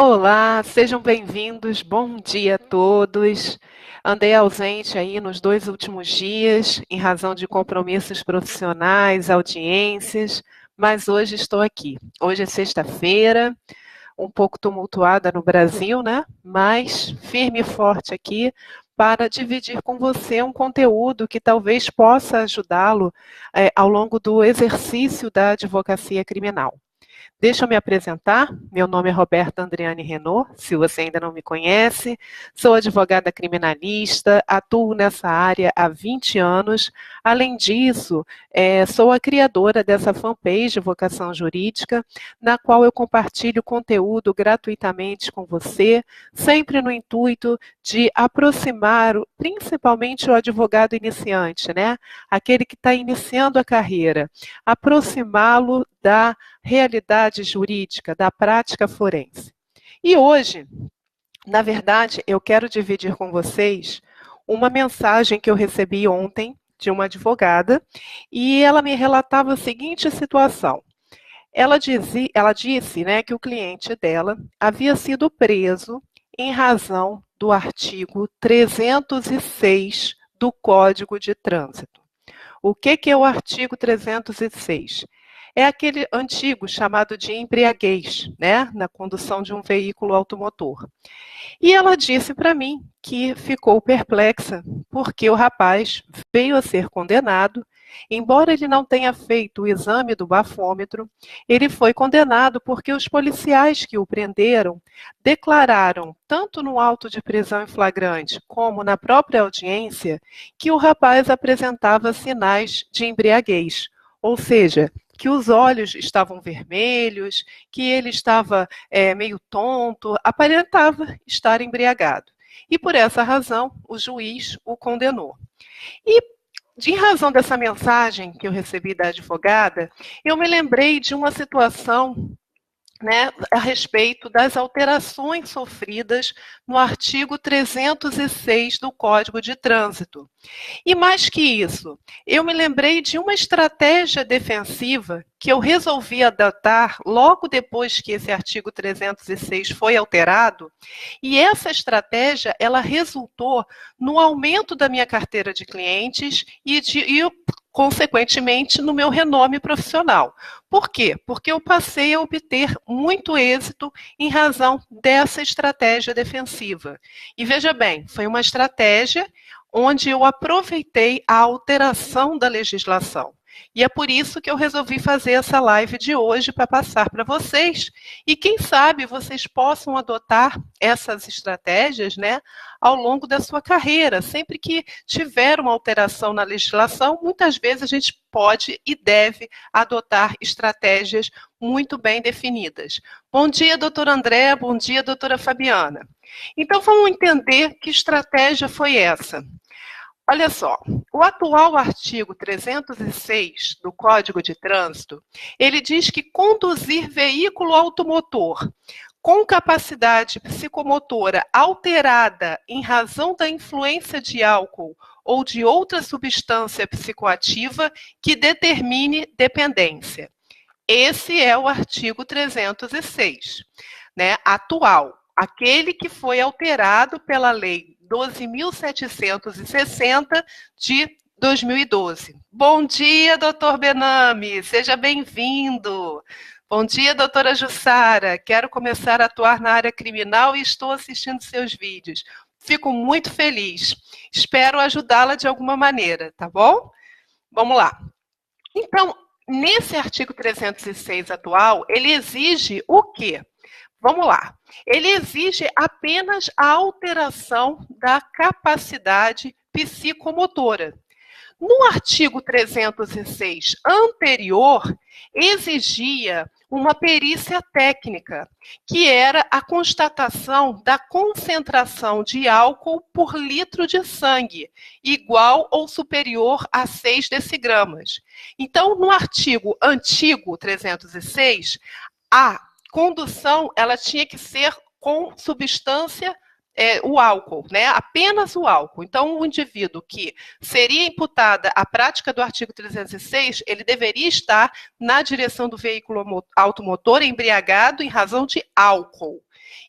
Olá, sejam bem-vindos. Bom dia a todos. Andei ausente aí nos 2 últimos dias, em razão de compromissos profissionais, audiências, mas hoje estou aqui. Hoje é sexta-feira, um pouco tumultuada no Brasil, né? Mas firme e forte aqui para dividir com você um conteúdo que talvez possa ajudá-lo ao longo do exercício da advocacia criminal. Deixa eu me apresentar. Meu nome é Roberta Andreane Renault, se você ainda não me conhece. Sou advogada criminalista, atuo nessa área há 20 anos. Além disso, sou a criadora dessa fanpage Vocação Jurídica, na qual eu compartilho conteúdo gratuitamente com você, sempre no intuito de aproximar principalmente o advogado iniciante, né? Aquele que está iniciando a carreira, aproximá-lo da realidade jurídica, da prática forense. E hoje, na verdade, eu quero dividir com vocês uma mensagem que eu recebi ontem de uma advogada e ela me relatava a seguinte situação. Ela disse, né, que o cliente dela havia sido preso em razão do artigo 306 do Código de Trânsito. O que é o artigo 306? É aquele antigo chamado de embriaguez, né, na condução de um veículo automotor. E ela disse para mim que ficou perplexa, porque o rapaz veio a ser condenado, embora ele não tenha feito o exame do bafômetro, ele foi condenado porque os policiais que o prenderam declararam, tanto no auto de prisão em flagrante como na própria audiência, que o rapaz apresentava sinais de embriaguez, ou seja, que os olhos estavam vermelhos, que ele estava meio tonto, aparentava estar embriagado. E por essa razão, o juiz o condenou. E, em razão dessa mensagem que eu recebi da advogada, eu me lembrei de uma situação, né, a respeito das alterações sofridas no artigo 306 do Código de Trânsito. E mais que isso, eu me lembrei de uma estratégia defensiva que eu resolvi adotar logo depois que esse artigo 306 foi alterado, e essa estratégia, ela resultou no aumento da minha carteira de clientes e consequentemente, no meu renome profissional. Por quê? Porque eu passei a obter muito êxito em razão dessa estratégia defensiva. E veja bem, foi uma estratégia onde eu aproveitei a alteração da legislação. E é por isso que eu resolvi fazer essa live de hoje para passar para vocês. E quem sabe vocês possam adotar essas estratégias, né, ao longo da sua carreira. Sempre que tiver uma alteração na legislação, muitas vezes a gente pode e deve adotar estratégias muito bem definidas. Bom dia, doutora André. Bom dia, doutora Fabiana. Então, vamos entender que estratégia foi essa. Olha só, o atual artigo 306 do Código de Trânsito, ele diz que conduzir veículo automotor com capacidade psicomotora alterada em razão da influência de álcool ou de outra substância psicoativa que determine dependência. Esse é o artigo 306, né, atual, aquele que foi alterado pela Lei 12.760 de 2012. Bom dia, doutor Benami, seja bem-vindo. Bom dia, doutora Jussara. Quero começar a atuar na área criminal e estou assistindo seus vídeos. Fico muito feliz. Espero ajudá-la de alguma maneira, tá bom? Vamos lá. Então, nesse artigo 306 atual, ele exige o quê? Vamos lá. Ele exige apenas a alteração da capacidade psicomotora. No artigo 306 anterior, exigia uma perícia técnica, que era a constatação da concentração de álcool por litro de sangue, igual ou superior a 6 decigramas. Então, no artigo antigo 306, a condução ela tinha que ser com substância, o álcool, né? Apenas o álcool. Então, o indivíduo que seria imputada a prática do artigo 306, ele deveria estar na direção do veículo automotor embriagado em razão de álcool.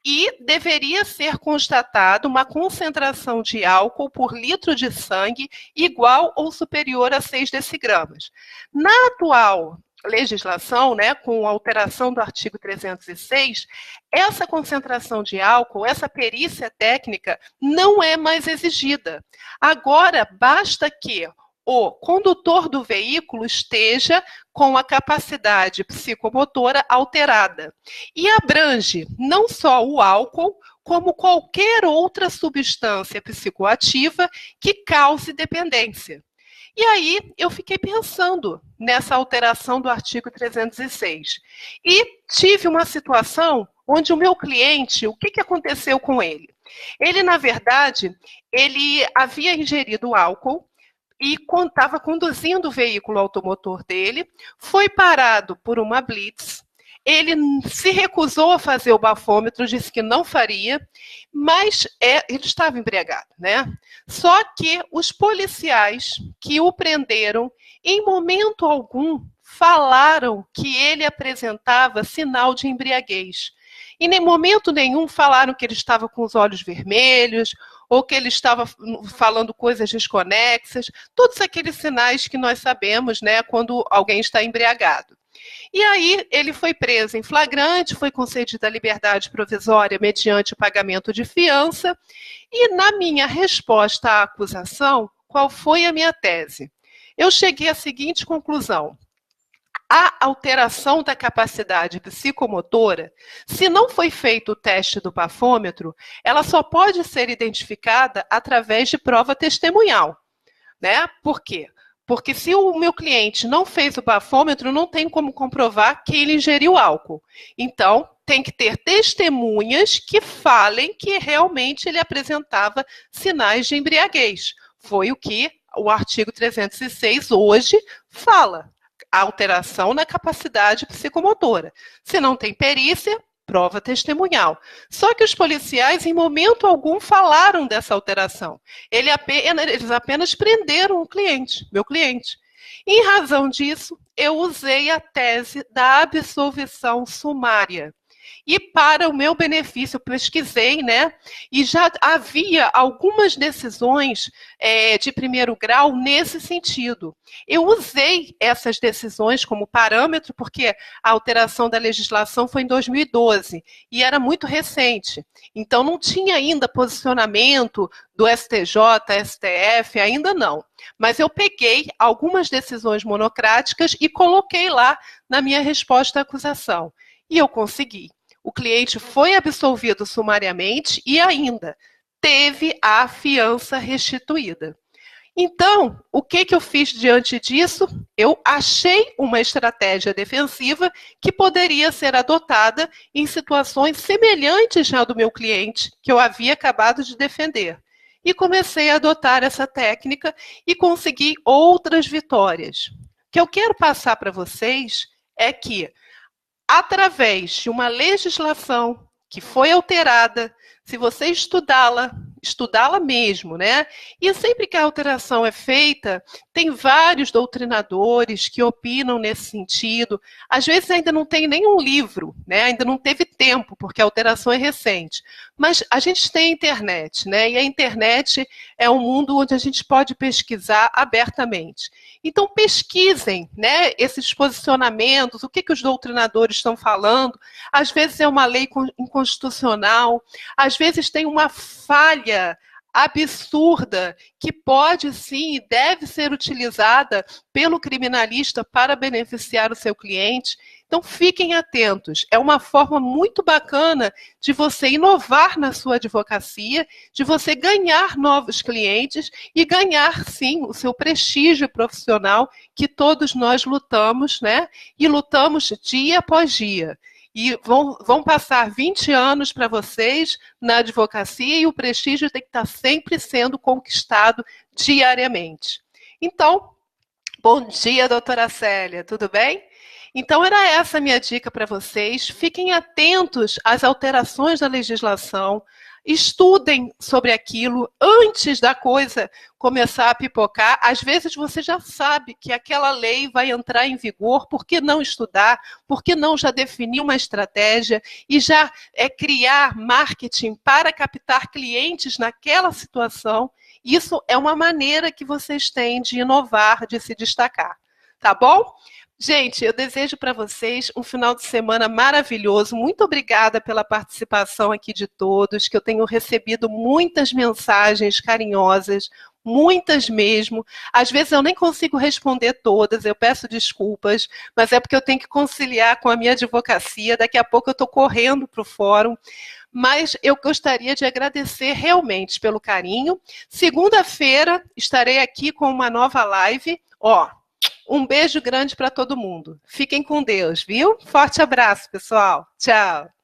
e deveria ser constatada uma concentração de álcool por litro de sangue igual ou superior a 6 decigramas. Na atual legislação, né, com a alteração do artigo 306, essa concentração de álcool, essa perícia técnica não é mais exigida. Agora, basta que o condutor do veículo esteja com a capacidade psicomotora alterada. E abrange não só o álcool, como qualquer outra substância psicoativa que cause dependência. E aí eu fiquei pensando nessa alteração do artigo 306. E tive uma situação onde o meu cliente, o que aconteceu com ele? Ele, na verdade, ele havia ingerido álcool e estava conduzindo o veículo automotor dele, foi parado por uma blitz, ele se recusou a fazer o bafômetro, disse que não faria, mas ele estava embriagado, né? Só que os policiais que o prenderam, em momento algum, falaram que ele apresentava sinal de embriaguez. E em momento nenhum falaram que ele estava com os olhos vermelhos, ou que ele estava falando coisas desconexas, todos aqueles sinais que nós sabemos, né, quando alguém está embriagado. E aí ele foi preso em flagrante, foi concedida a liberdade provisória mediante o pagamento de fiança, e na minha resposta à acusação, qual foi a minha tese? Eu cheguei à seguinte conclusão: a alteração da capacidade psicomotora, se não foi feito o teste do bafômetro, ela só pode ser identificada através de prova testemunhal, né? Por quê? Porque se o meu cliente não fez o bafômetro, não tem como comprovar que ele ingeriu álcool. Então, tem que ter testemunhas que falem que realmente ele apresentava sinais de embriaguez. Foi o que o artigo 306 hoje fala. A alteração na capacidade psicomotora. Se não tem perícia, prova testemunhal. Só que os policiais, em momento algum, falaram dessa alteração. Eles apenas prenderam o cliente, meu cliente. Em razão disso, eu usei a tese da absolvição sumária. E para o meu benefício, eu pesquisei, né? E já havia algumas decisões de primeiro grau nesse sentido. Eu usei essas decisões como parâmetro, porque a alteração da legislação foi em 2012 e era muito recente. Então, não tinha ainda posicionamento do STJ, STF, ainda não. Mas eu peguei algumas decisões monocráticas e coloquei lá na minha resposta à acusação. E eu consegui. O cliente foi absolvido sumariamente e ainda teve a fiança restituída. Então, o que eu fiz diante disso? Eu achei uma estratégia defensiva que poderia ser adotada em situações semelhantes à do meu cliente, que eu havia acabado de defender. E comecei a adotar essa técnica e consegui outras vitórias. O que eu quero passar para vocês é que, através de uma legislação que foi alterada, se você estudá-la mesmo, né? E sempre que a alteração é feita, tem vários doutrinadores que opinam nesse sentido. Às vezes ainda não tem nenhum livro, né? Ainda não teve tempo, porque a alteração é recente. Mas a gente tem a internet, né? E a internet é um mundo onde a gente pode pesquisar abertamente. Então pesquisem, né, esses posicionamentos, o que os doutrinadores estão falando. Às vezes é uma lei inconstitucional, às vezes tem uma falha absurda que pode sim e deve ser utilizada pelo criminalista para beneficiar o seu cliente. Então fiquem atentos, é uma forma muito bacana de você inovar na sua advocacia, de você ganhar novos clientes e ganhar sim o seu prestígio profissional que todos nós lutamos, né? E lutamos dia após dia. E vão passar 20 anos para vocês na advocacia e o prestígio tem que estar sempre sendo conquistado diariamente. Então, bom dia, doutora Célia, tudo bem? Então, era essa a minha dica para vocês. Fiquem atentos às alterações da legislação, estudem sobre aquilo antes da coisa começar a pipocar. Às vezes você já sabe que aquela lei vai entrar em vigor, por que não estudar? Por que não já definir uma estratégia e já criar marketing para captar clientes naquela situação? Isso é uma maneira que vocês têm de inovar, de se destacar. Tá bom? Gente, eu desejo para vocês um final de semana maravilhoso. Muito obrigada pela participação aqui de todos, que eu tenho recebido muitas mensagens carinhosas, muitas mesmo. Às vezes eu nem consigo responder todas, eu peço desculpas, mas é porque eu tenho que conciliar com a minha advocacia. Daqui a pouco eu estou correndo para o fórum. Mas eu gostaria de agradecer realmente pelo carinho. Segunda-feira estarei aqui com uma nova live. Um beijo grande para todo mundo. Fiquem com Deus, viu? Forte abraço, pessoal. Tchau.